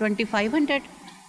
2500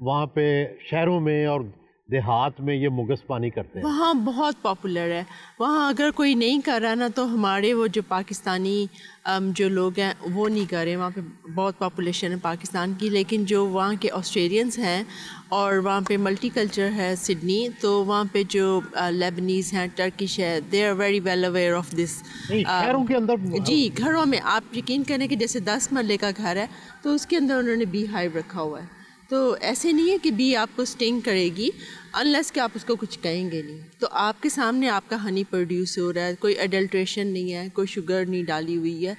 وہاں پہ شہروں میں اور دیہات میں یہ مگس پانی کرتے ہیں؟ وہاں بہت پاپولر ہے. وہاں اگر کوئی نہیں کر رہا نا تو ہمارے وہ جو پاکستانی جو لوگ ہیں وہ نہیں کر رہے. وہاں پہ بہت پاپولیشن ہے پاکستان کی, لیکن جو وہاں کے آسٹریلینس ہیں اور وہاں پہ ملٹی کلچر ہے سڈنی, تو وہاں پہ جو لیبنیز ہیں, ٹرکش ہے, they are very well aware of this. شہروں کے اندر جی, گھروں میں آپ یقین کریں کہ جیسے 10 مرلے کا گھر ہے تو اس کے اندر انہوں نے بی ہائیو رکھا ہوا ہے. تو ایسے نہیں ہے کہ بی آپ کو سٹنگ کرے گی انلیس کہ آپ اس کو کچھ کہیں گے نہیں. تو آپ کے سامنے آپ کا ہنی پروڈیوس ہو رہا ہے, کوئی ایڈلٹریشن نہیں ہے, کوئی شوگر نہیں ڈالی ہوئی ہے.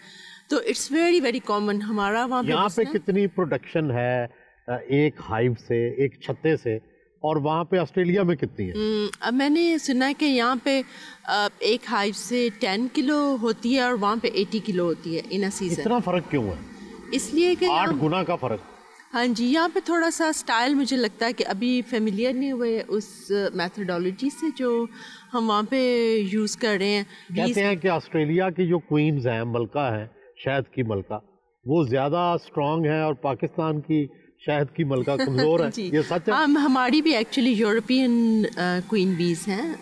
تو اٹس ویری ویری کامن. ہمارا وہاں یہاں پہ کتنی پروڈکشن ہے ایک ہائیو سے, ایک چھتے سے, اور وہاں پہ آسٹریلیا میں کتنی ہے؟ میں نے سنا ہے کہ یہاں پہ ایک ہائیو سے 10 کلو ہوتی ہے اور وہاں پہ 80 کلو ہوتی ہے ان اے سیزن. اتنا فرق کیوں ہے؟ اس لیے کہ 8 گنا کا فرق. ہاں جی, یہاں پہ تھوڑا سا سٹائل مجھے لگتا ہے کہ ابھی فیملیئر نہیں ہوئے اس میتھڈالوجی سے جو ہم وہاں پہ یوز کر رہے ہیں. کہتے ہیں کہ آسٹریلیا کی جو کوئینز ہیں, ملکہ ہیں, شہد کی ملکہ, وہ زیادہ اسٹرانگ ہیں اور پاکستان کی شہد کی ملکہ کمزور ہے. یہ سچ ہے؟ ہماری بھی ایکچولی یورپین کوئین بیز ہیں,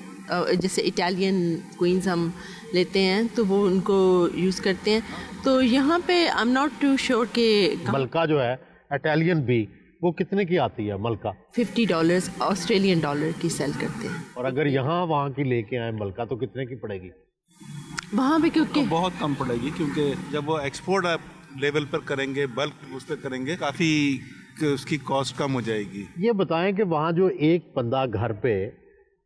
جیسے اٹالین کوئینز ہم لیتے ہیں تو وہ ان کو یوز کرتے ہیں. تو یہاں پہ I am not too sure کہ ملکہ جو ہے اٹالین بی وہ کتنے کی آتی ہے ملکہ؟ $50 آسٹریلین ڈالر کی سیل کرتے ہیں. اور اگر یہاں وہاں کی لے کے آئیں ملکہ تو کتنے کی پڑے گی؟ وہاں پہ کیونکہ بہت کم پڑے گی, کیونکہ جب وہ ایکسپورٹ لیول پر کریں گے, بلک اس پہ کریں گے, کافی اس کی کاسٹ کم ہو جائے گی. یہ بتائیں کہ وہاں جو ایک بندہ گھر پہ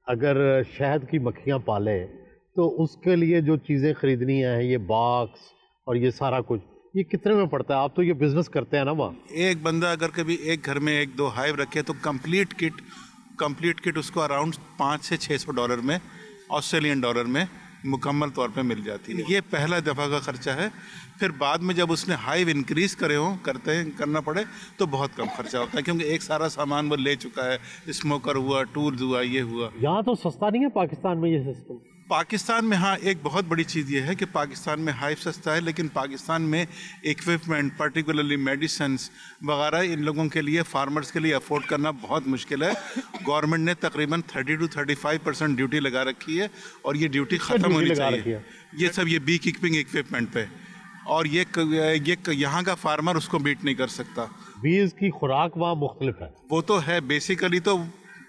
اگر شہد کی مکھیاں پالے تو اس کے لیے جو چیزیں خریدنی ہیں, یہ باکس اور یہ سارا کچھ, یہ کتنے میں پڑتا ہے؟ آپ تو یہ بزنس کرتے ہیں نا وہاں. ایک بندہ اگر کبھی ایک گھر میں 1-2 ہائیو رکھے تو کمپلیٹ کٹ اس کو اراؤنڈ $500 سے $600 میں, آسٹریلین ڈالر میں مکمل طور پہ مل جاتی ہے. یہ پہلا دفعہ کا خرچہ ہے. پھر بعد میں جب اس نے ہائیو انکریز کرنا پڑے تو بہت کم خرچہ ہوتا ہے, کیونکہ ایک سارا سامان وہ لے چکا ہے, اسموکر ہوا, ٹولز ہوا, یہ ہوا. یہاں تو سستا نہیں ہے پاکستان میں یہ سسٹم؟ پاکستان میں ہاں, ایک بہت بڑی چیز یہ ہے کہ پاکستان میں ہائیو سستا ہے, لیکن پاکستان میں ایکوپمنٹ پرٹیکولرلی میڈیسنس وغیرہ ان لوگوں کے لیے, فارمرز کے لیے افورڈ کرنا بہت مشکل ہے. گورنمنٹ نے تقریباً 30 to 35% ڈیوٹی لگا رکھی ہے, اور یہ ڈیوٹی ختم ہونی چاہیے. یہ سب یہ بی کیپنگ ایکوپمنٹ پہ, اور یہ یہاں کا فارمر اس کو بیٹ نہیں کر سکتا. بیز کی خوراک وہاں مختلف ہے. وہ تو ہے, بیسیکلی تو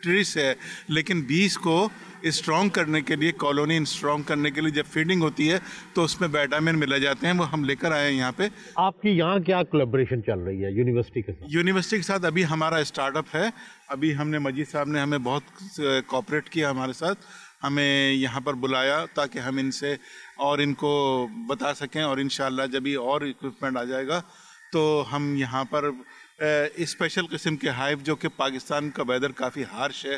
ٹریس ہے, لیکن بیز کو اسٹرانگ کرنے کے لیے, کالونی اسٹرانگ کرنے کے لیے جب فیڈنگ ہوتی ہے تو اس میں وٹامن ملے جاتے ہیں, وہ ہم لے کر آئے ہیں یہاں پہ. آپ کی یہاں کیا کولیبریشن چل رہی ہے یونیورسٹی کے ساتھ؟ یونیورسٹی کے ساتھ ابھی ہمارا اسٹارٹ اپ ہے. ابھی ہم نے, مجید صاحب نے ہمیں بہت کوآپریٹ کیا ہمارے ساتھ, ہمیں یہاں پر بلایا تاکہ ہم ان سے اور ان کو بتا سکیں, اور انشاءاللہ جب یہ اور اکوپمنٹ آ جائے گا تو ہم یہاں پر اسپیشل قسم کے ہائیو, جو کہ پاکستان کا ویدر کافی ہارش ہے,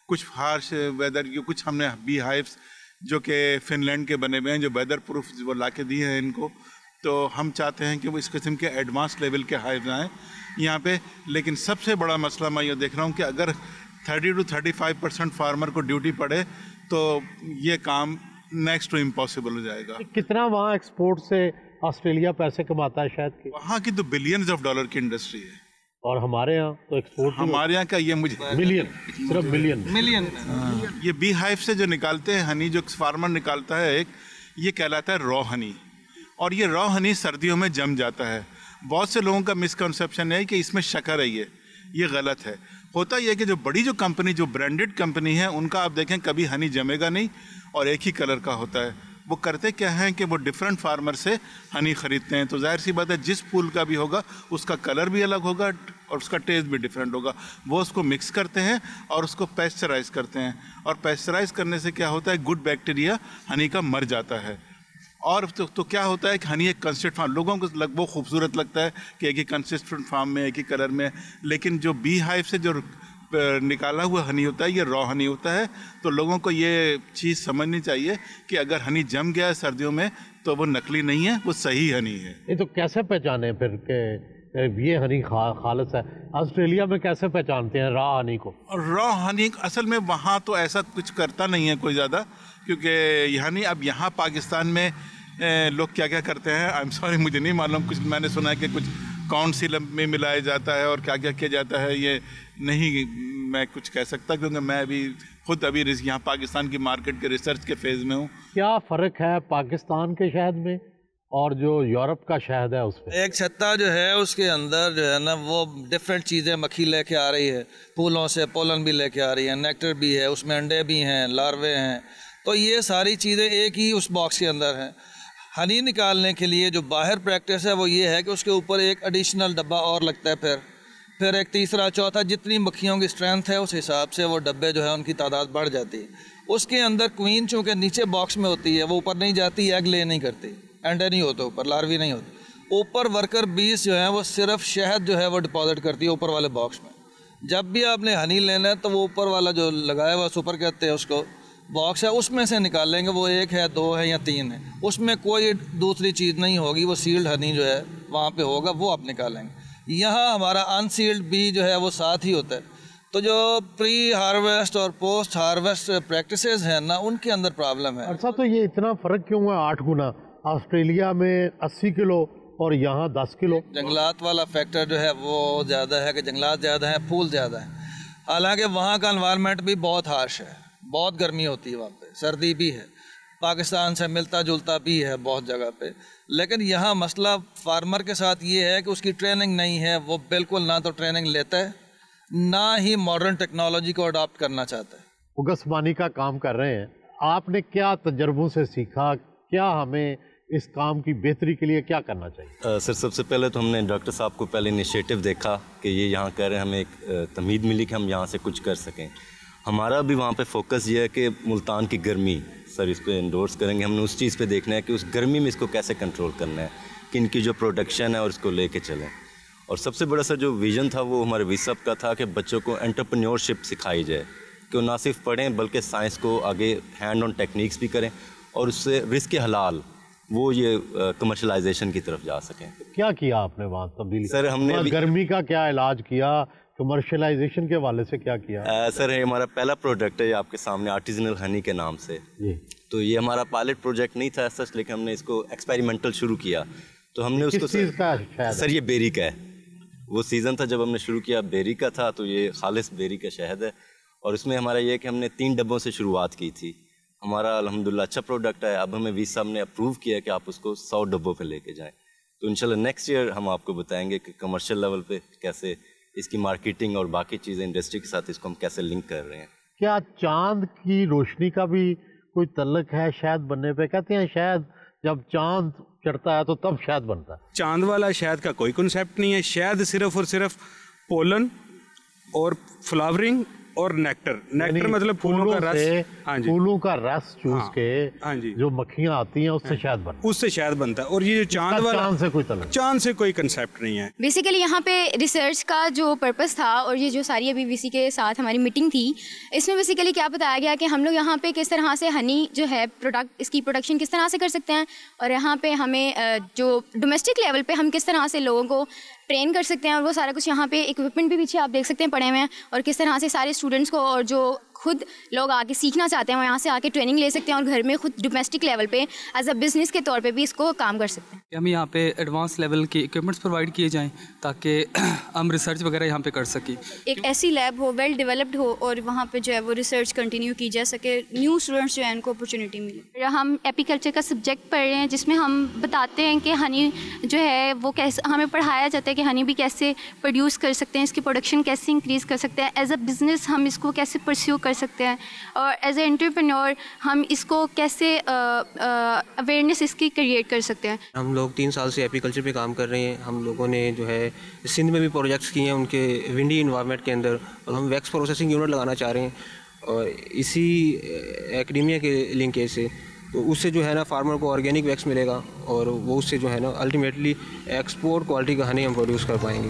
کچھ ہارش ویدر, کچھ ہم نے بی ہائیوز جو کہ فن لینڈ کے بنے ہوئے ہیں, جو ویدر پروف وہ لا کے دیے ہیں ان کو, تو ہم چاہتے ہیں کہ وہ اس قسم کے ایڈوانس لیول کے ہائیوز آئیں یہاں پہ. لیکن سب سے بڑا مسئلہ میں یہ دیکھ رہا ہوں کہ اگر 30 to 35% فارمر کو ڈیوٹی پڑے تو یہ کام نیکسٹ ٹو امپاسبل ہو جائے گا. کتنا وہاں ایکسپورٹ سے آسٹریلیا پیسے کماتا ہے شاید کی؟ وہاں کی تو بلینز آف ڈالر کی انڈسٹری ہے, اور ہمارے یہاں تو ایکسپورٹ, ہمارے یہاں کا یہ مجھے ملین, صرف ملین. یہ بی ہائیو سے جو نکالتے ہیں ہنی, جو فارمر نکالتا ہے ایک, یہ کہلاتا ہے را ہنی, اور یہ را ہنی سردیوں میں جم جاتا ہے. بہت سے لوگوں کا مسکنسیپشن ہے کہ اس میں شکر ہے, یہ غلط ہے. ہوتا یہ کہ جو بڑی جو کمپنی, جو برانڈڈ کمپنی ہے, ان کا آپ دیکھیں کبھی ہنی جمے گا نہیں اور ایک ہی کلر کا ہوتا ہے. وہ کرتے کیا ہیں کہ وہ ڈفرینٹ فارمر سے ہنی خریدتے ہیں, تو ظاہر سی بات ہے جس پھول کا بھی ہوگا اس کا کلر بھی الگ ہوگا اور اس کا ٹیسٹ بھی ڈفرینٹ ہوگا. وہ اس کو مکس کرتے ہیں اور اس کو پیسچرائز کرتے ہیں, اور پیسچرائز کرنے سے کیا ہوتا ہے, گڈ بیکٹیریا ہنی کا مر جاتا ہے. اور تو کیا ہوتا ہے کہ ہنی ایک کنسسٹنٹ فارم, لوگوں کو وہ خوبصورت لگتا ہے کہ ایک ہی کنسسٹنٹ فارم میں, ایک ہی کلر میں, لیکن جو بی ہائیو سے جو نکالا ہوا ہنی ہوتا ہے, یہ را ہنی ہوتا ہے. تو لوگوں کو یہ چیز سمجھنی چاہیے کہ اگر ہنی جم گیا ہے سردیوں میں تو وہ نقلی نہیں ہے, وہ صحیح ہنی ہے. یہ تو کیسے پہچانے پھر کہ یہ ہنی خالص ہے؟ آسٹریلیا میں کیسے پہچانتے ہیں را ہنی کو؟ را ہنی اصل میں وہاں تو ایسا کچھ کرتا نہیں ہے کوئی زیادہ, کیونکہ ہنی اب یہاں پاکستان میں لوگ کیا کرتے ہیں, آئی ایم سوری مجھے نہیں معلوم, کچھ میں نے سنا ہے کہ کچھ کون سی میں ملایا جاتا ہے اور کیا کیا کیا جاتا ہے یہ نہیں میں کچھ کہہ سکتا، کیونکہ میں خود ابھی یہاں پاکستان کی مارکیٹ کے ریسرچ کے فیز میں ہوں۔ کیا فرق ہے پاکستان کے شہد میں اور جو یورپ کا شہد ہے اس میں؟ ایک چھتا جو ہے اس کے اندر جو ہے نا وہ ڈفرینٹ چیزیں مکھی لے کے آ رہی ہے، پھولوں سے پولن بھی لے کے آ رہی ہے، نیکٹر بھی ہے، اس میں انڈے بھی ہیں، لاروے ہیں، تو یہ ساری چیزیں ایک ہی اس باکس کے اندر ہیں۔ ہنی نکالنے کے لیے جو باہر پریکٹس ہے وہ یہ ہے کہ اس کے اوپر ایک ایڈیشنل ڈبہ اور لگتا ہے، پھر ایک تیسرا چوتھا، جتنی مکھیوں کی اسٹرینتھ ہے اس حساب سے وہ ڈبے جو ہے ان کی تعداد بڑھ جاتی ہے۔ اس کے اندر کوئین چونکہ نیچے باکس میں ہوتی ہے، وہ اوپر نہیں جاتی، ایگ لے نہیں کرتی، انڈے نہیں ہوتے اوپر، لاروی نہیں ہوتی۔ اوپر ورکر بیس جو ہیں وہ صرف شہد جو ہے وہ ڈپازٹ کرتی ہے اوپر والے باکس میں۔ جب بھی آپ نے ہنی لینا ہے تو وہ اوپر والا جو لگایا ہوا سپر کہتے ہیں اس کو باکس ہے، اس میں سے نکال لیں گے، وہ 1 ہے 2 ہے یا 3 ہے، اس میں کوئی دوسری چیز نہیں ہوگی، وہ سیلڈ ہنی جو ہے وہاں پہ ہوگا، وہ آپ نکالیں گے۔ یہاں ہمارا ان سیلڈ بھی جو ہے وہ ساتھ ہی ہوتا ہے۔ تو جو پری ہارویسٹ اور پوسٹ ہارویسٹ پریکٹسز ہیں نا، ان کے اندر پرابلم ہے۔ اچھا، تو یہ اتنا فرق کیوں ہے 8 گنا؟ آسٹریلیا میں 80 کلو اور یہاں 10 کلو۔ جنگلات والا فیکٹر جو ہے وہ زیادہ ہے کہ جنگلات زیادہ ہیں، پھول زیادہ ہیں، حالانکہ وہاں کا انوائرمنٹ بھی بہت ہارش ہے، بہت گرمی ہوتی ہے وہاں پہ، سردی بھی ہے، پاکستان سے ملتا جلتا بھی ہے بہت جگہ پہ، لیکن یہاں مسئلہ فارمر کے ساتھ یہ ہے کہ اس کی ٹریننگ نہیں ہے، وہ بالکل نہ تو ٹریننگ لیتا ہے نہ ہی ماڈرن ٹیکنالوجی کو اڈاپٹ کرنا چاہتا ہے۔ اگسمانی کا کام کر رہے ہیں، آپ نے کیا تجربوں سے سیکھا؟ کیا ہمیں اس کام کی بہتری کے لیے کیا کرنا چاہیے؟ سر سب سے پہلے تو ہم نے ڈاکٹر صاحب کو پہلے انیشیٹو دیکھا کہ یہ یہاں کہہ رہے ہیں، ہمیں ایک تمہید ملی کہ ہم یہاں سے کچھ کر سکیں۔ ہمارا بھی وہاں پہ فوکس یہ ہے کہ ملتان کی گرمی، سر اس کو انڈورس کریں گے، ہم نے اس چیز پہ دیکھنا ہے کہ اس گرمی میں اس کو کیسے کنٹرول کرنا ہے، کہ ان کی جو پروڈکشن ہے اور اس کو لے کے چلیں۔ اور سب سے بڑا سر جو ویژن تھا وہ ہمارے ویسپ کا تھا کہ بچوں کو انٹرپرینیورشپ سکھائی جائے، کہ وہ نہ صرف پڑھیں بلکہ سائنس کو آگے ہینڈ آن ٹیکنیکس بھی کریں اور اس سے رزق حلال وہ یہ کمرشلائزیشن کی طرف جا سکیں۔ کیا کیا آپ نے وہاں تبدیلی؟ سر ہم نے گرمی کا کیا علاج کیا، کمرشلائزیشن کے حوالے سے کیا کیا؟ سر یہ ہمارا پہلا پروڈکٹ ہے آپ کے سامنے، آرٹیزنل ہنی کے نام سے۔ تو یہ ہمارا پائلٹ پروجیکٹ نہیں تھا سچ، لیکن ہم نے اس کو ایکسپیریمنٹل شروع کیا۔ تو ہم نے اس کو سر یہ بیری کا ہے، وہ سیزن تھا جب ہم نے شروع کیا بیری کا تھا، تو یہ خالص بیری کا شہد ہے۔ اور اس میں ہمارا یہ کہ ہم نے 3 ڈبوں سے شروعات کی تھی، ہمارا الحمدللہ اچھا پروڈکٹ ہے۔ اب ہمیں ویس صاحب نے اپروو کیا کہ آپ اس کو 100 ڈبوں پہ لے کے جائیں، تو انشاءاللہ نیکسٹ ایئر ہم آپ کو بتائیں گے کہ کمرشل لیول پہ کیسے اس کی مارکیٹنگ اور باقی چیزیں انڈسٹری کے ساتھ اس کو ہم کیسے لنک کر رہے ہیں۔ کیا چاند کی روشنی کا بھی کوئی تعلق ہے شہد بننے پہ؟ کہتے ہیں شہد جب چاند چڑھتا ہے تو تب شہد بنتا ہے۔ چاند والا شہد کا کوئی کنسیپٹ نہیں ہے، شہد صرف اور صرف پولن اور فلاورنگ اور نیکٹر مطلب پھولوں کا رس، پھولوں کا رس چوس کے جو مکھیاں آتی ہیں اس سے شہد بنتا ہے، اس سے شہد بنتا ہے۔ اور یہ جو چاند والا، چاند سے کوئی تعلق، چاند سے کوئی کنسیپٹ نہیں ہے۔ بیسیکلی یہاں پہ ریسرچ کا جو پرپس تھا اور یہ جو ساری ابھی BC کے ساتھ ہماری میٹنگ تھی، اس میں بیسیکلی کیا بتایا گیا کہ ہم لوگ یہاں پہ کس طرح سے ہنی جو ہے پروڈکٹ، اس کی پروڈکشن کس طرح سے کر سکتے ہیں، اور یہاں پہ ہمیں جو ڈومیسٹک لیول پہ ہم کس طرح سے لوگوں کو ٹرین کر سکتے ہیں، اور وہ سارا کچھ یہاں پہ اکوپمنٹ بھی پیچھے آپ دیکھ سکتے ہیں پڑے ہوئے ہیں، اور کس طرح سے سارے اسٹوڈنٹس کو اور جو خود لوگ آ کے سیکھنا چاہتے ہیں وہ یہاں سے آ کے ٹریننگ لے سکتے ہیں، اور گھر میں خود ڈومیسٹک لیول پہ ایز اے بزنس کے طور پہ بھی اس کو کام کر سکتے ہیں۔ ہمیں یہاں پہ ایڈوانس لیول کے اکوپمنٹس پرووائڈ کیے جائیں تاکہ ہم ریسرچ وغیرہ یہاں پہ کر سکیں، ایک ایسی لیب ہو ویل ڈیولپڈ ہو اور وہاں پہ جو ہے وہ ریسرچ کنٹینیو کی جا سکے، نیو اسٹوڈنٹس جو ہیں ان کو اپرچونیٹی ملے۔ ہم ایپیکلچر کا سبجیکٹ پڑھ رہے ہیں جس میں ہم بتاتے ہیں کہ ہنی جو ہے وہ کیسے، ہمیں پڑھایا جاتا ہے کہ ہنی بھی کیسے پروڈیوس کر سکتے ہیں، اس کی پروڈکشن کیسے انکریز کر سکتے ہیں، ایز اے بزنس ہم اس کو کیسے پرسیو کر سکتے ہیں، اور ایز اے انٹرپرینور ہم اس کو کیسے اویئرنیس اس کی کریٹ کر سکتے ہیں۔ ہم لوگ 3 سال سے ایپیکلچر پہ کام کر رہے ہیں۔ ہم لوگوں نے جو ہے سندھ میں بھی پروجیکٹس کیے ہیں ان کے ونڈی انوائرمنٹ کے اندر، اور ہم ویکس پروسیسنگ یونٹ لگانا چاہ رہے ہیں، اور اسی ایکڈیمیا کے لنکیج سے تو اس سے جو ہے نا فارمر کو آرگینک ویکس ملے گا، اور وہ اس سے جو ہے نا الٹیمیٹلی ایکسپورٹ کوالٹی کا ہنی ہم پروڈیوس کر پائیں گے۔